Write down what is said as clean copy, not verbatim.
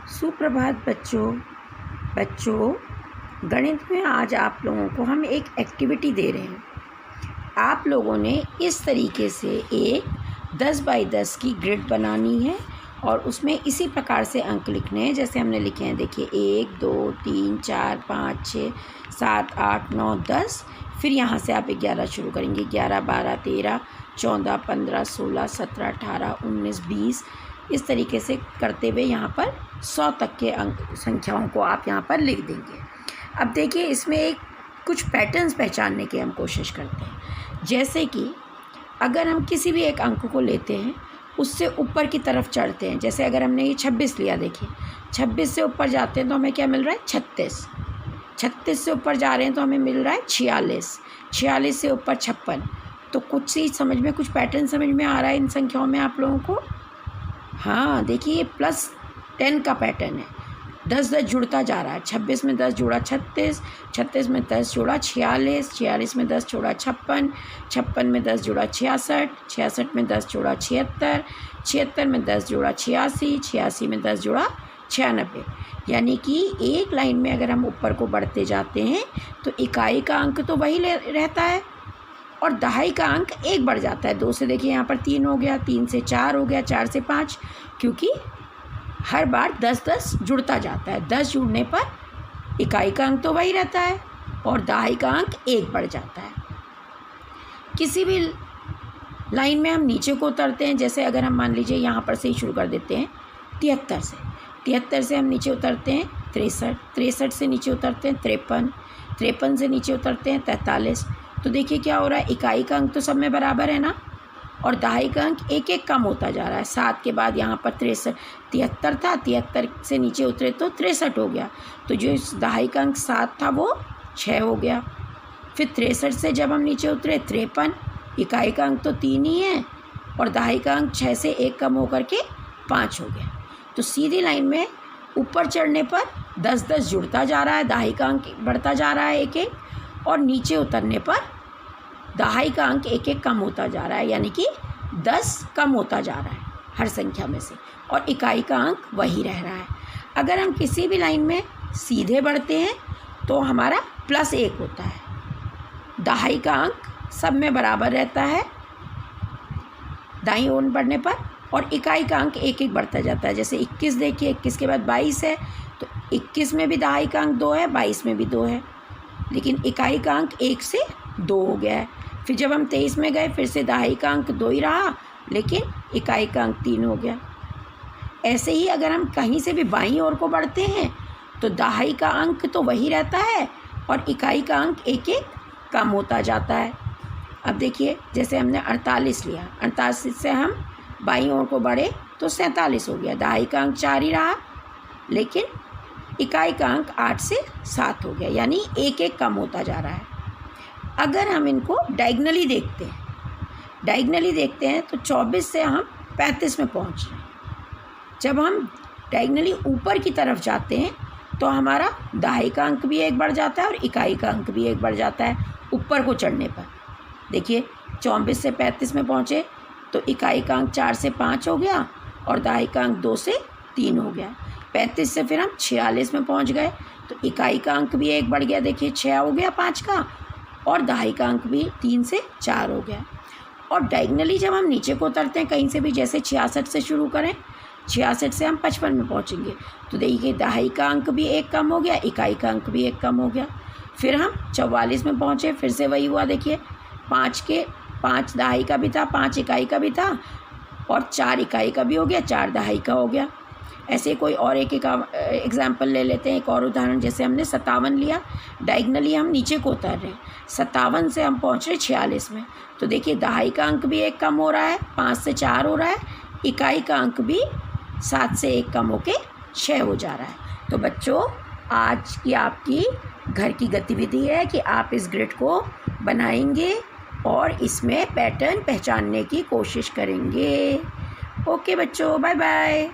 सुप्रभात बच्चों गणित में आज आप लोगों को हम एक एक्टिविटी दे रहे हैं। आप लोगों ने इस तरीके से एक 10 बाई 10 की ग्रिड बनानी है और उसमें इसी प्रकार से अंक लिखने हैं जैसे हमने लिखे हैं। देखिए 1 2 3 4 5 6 7 8 9 10। फिर यहाँ से आप 11 शुरू करेंगे। 11 12 13 14 15 16 17 18 19 20। इस तरीके से करते हुए यहाँ पर 100 तक के अंक संख्याओं को आप यहाँ पर लिख देंगे। अब देखिए इसमें कुछ पैटर्न्स पहचानने की हम कोशिश करते हैं। जैसे कि अगर हम किसी भी एक अंक को लेते हैं उससे ऊपर की तरफ चढ़ते हैं। जैसे अगर हमने ये 26 लिया, देखिए 26 से ऊपर जाते हैं तो हमें क्या मिल रहा है 36। 36 से ऊपर जा रहे हैं तो हमें मिल रहा है 46। 46 से ऊपर 56। तो कुछ चीज़ समझ में, कुछ पैटर्न समझ में आ रहा है इन संख्याओं में आप लोगों को। हाँ देखिए ये +10 का पैटर्न है। 10 10 जुड़ता जा रहा है। 26 में 10 जोड़ा 36, 36 में 10 जोड़ा 46, 46 में 10 जोड़ा 56, 56 में 10 जोड़ा 66, 66 में 10 जोड़ा 76, 76 में 10 जोड़ा 86, 86 में 10 जोड़ा 96। यानी कि एक लाइन में अगर हम ऊपर को बढ़ते जाते हैं तो इकाई का अंक तो वही रहता है और दहाई का अंक 1 बढ़ जाता है। 2 से देखिए यहाँ पर 3 हो गया, 3 से 4 हो गया, 4 से 5, क्योंकि हर बार 10 10 जुड़ता जाता है। 10 जुड़ने पर इकाई का अंक तो वही रहता है और दहाई का अंक 1 बढ़ जाता है। किसी भी लाइन में हम नीचे को उतरते हैं, जैसे अगर हम मान लीजिए यहाँ पर से ही शुरू कर देते हैं 73 से। 73 से हम नीचे उतरते हैं 63, 63 से नीचे उतरते हैं 53, 53 से नीचे उतरते हैं 43। तो देखिए क्या हो रहा है, इकाई का अंक तो सब में बराबर है ना, और दहाई का अंक 1 1 कम होता जा रहा है। 7 के बाद यहाँ पर 73 था, 73 से नीचे उतरे तो 63 हो गया। तो जो इस दहाई का अंक 7 था वो 6 हो गया। फिर 63 से जब हम नीचे उतरे 53, इकाई का अंक तो 3 ही है और दहाई का अंक 6 से 1 कम होकर के 5 हो गया। तो सीधी लाइन में ऊपर चढ़ने पर 10 10 जुड़ता जा रहा है, दहाई का अंक बढ़ता जा रहा है 1 1, और नीचे उतरने पर दहाई का अंक 1 1 कम होता जा रहा है, यानी कि 10 कम होता जा रहा है हर संख्या में से, और इकाई का अंक वही रह रहा है। अगर हम किसी भी लाइन में सीधे बढ़ते हैं तो हमारा +1 होता है। दहाई का अंक सब में बराबर रहता है दाईं ओर बढ़ने पर, और इकाई का अंक 1 1 बढ़ता जाता है। जैसे 21 देखिए, 21 के बाद 22 है, तो 21 में भी दहाई का अंक 2 है, 22 में भी 2 है, लेकिन इकाई का अंक 1 से 2 हो गया है। फिर जब हम 23 में गए फिर से दहाई का अंक 2 ही रहा, लेकिन इकाई का अंक 3 हो गया। ऐसे ही अगर हम कहीं से भी बाईं ओर को बढ़ते हैं तो दहाई का अंक तो वही रहता है और इकाई का अंक 1 1 कम होता जाता है। अब देखिए जैसे हमने 48 लिया, 48 से हम बाईं ओर को बढ़े तो 47 हो गया। दहाई का अंक 4 ही रहा, लेकिन इकाई का अंक 8 से 7 हो गया, यानी 1 1 कम होता जा रहा है। अगर हम इनको डायगनली देखते हैं तो 24 से हम 35 में पहुंच रहे हैं। जब हम डायगनली ऊपर की तरफ जाते हैं तो हमारा दहाई का अंक भी 1 बढ़ जाता है और इकाई का अंक भी 1 बढ़ जाता है ऊपर को चढ़ने पर। देखिए 24 से 35 में पहुँचे तो इकाई का अंक 4 से 5 हो गया और दहाई का अंक 2 से 3 हो गया। 35 से फिर हम 46 में पहुँच गए तो इकाई का अंक भी 1 बढ़ गया, देखिए 6 हो गया 5 का, और दहाई का अंक भी 3 से 4 हो गया। और डायगनली जब हम नीचे को उतरते हैं कहीं से भी, जैसे 66 से शुरू करें, 66 से हम 55 में पहुंचेंगे तो देखिए दहाई का अंक भी 1 कम हो गया, इकाई का अंक भी 1 कम हो गया। फिर हम 44 में पहुंचे, फिर से वही हुआ। देखिए 5 दहाई का भी था, 5 इकाई का भी था, और 4 इकाई का भी हो गया, 4 दहाई का हो गया। ऐसे कोई और एक एग्जाम्पल ले लेते हैं, एक और उदाहरण। जैसे हमने 57 लिया, डायगनली हम नीचे को उतर रहे हैं, 57 से हम पहुँच रहे 46 में, तो देखिए दहाई का अंक भी 1 कम हो रहा है, 5 से 4 हो रहा है, इकाई का अंक भी 7 से 1 कम होके 6 हो जा रहा है। तो बच्चों आज की आपकी घर की गतिविधि है कि आप इस ग्रिड को बनाएंगे और इसमें पैटर्न पहचानने की कोशिश करेंगे। ओके बच्चों, बाय बाय।